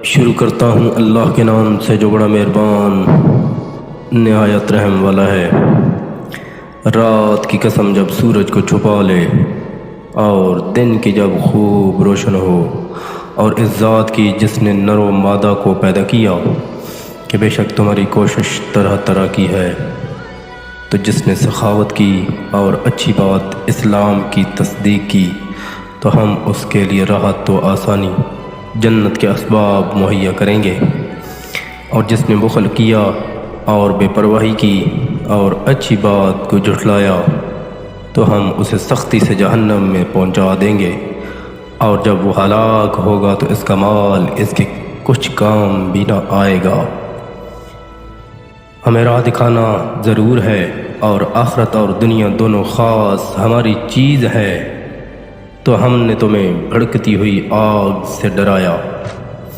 شروع کرتا ہوں اللہ کے نام سے جو بڑا مہربان نہایت رحم والا ہے۔ رات کی قسم جب سورج کو چھپا لے اور دن کی جب خوب روشن ہو، اور اس ذات کی جس نے نر و مادہ کو پیدا کیا کہ بے شک تمہاری کوشش طرح طرح کی ہے، تو جس نے سخاوت کی اور اچھی بات اسلام کی تصدیق کی تو ہم اس کے لیے راحت و آسانی جنت کے اسباب مہیا کریں گے، اور جس نے بخل کیا اور بے پرواہی کی اور اچھی بات کو جھٹلایا تو ہم اسے سختی سے جہنم میں پہنچا دیں گے، اور جب وہ ہلاک ہوگا تو اس کا مال اس کے کچھ کام بھی نہ آئے گا۔ ہمیں راہ دکھانا ضرور ہے، اور آخرت اور دنیا دونوں خاص ہماری چیز ہے، تو ہم نے تمہیں بھڑکتی ہوئی آگ سے ڈرایا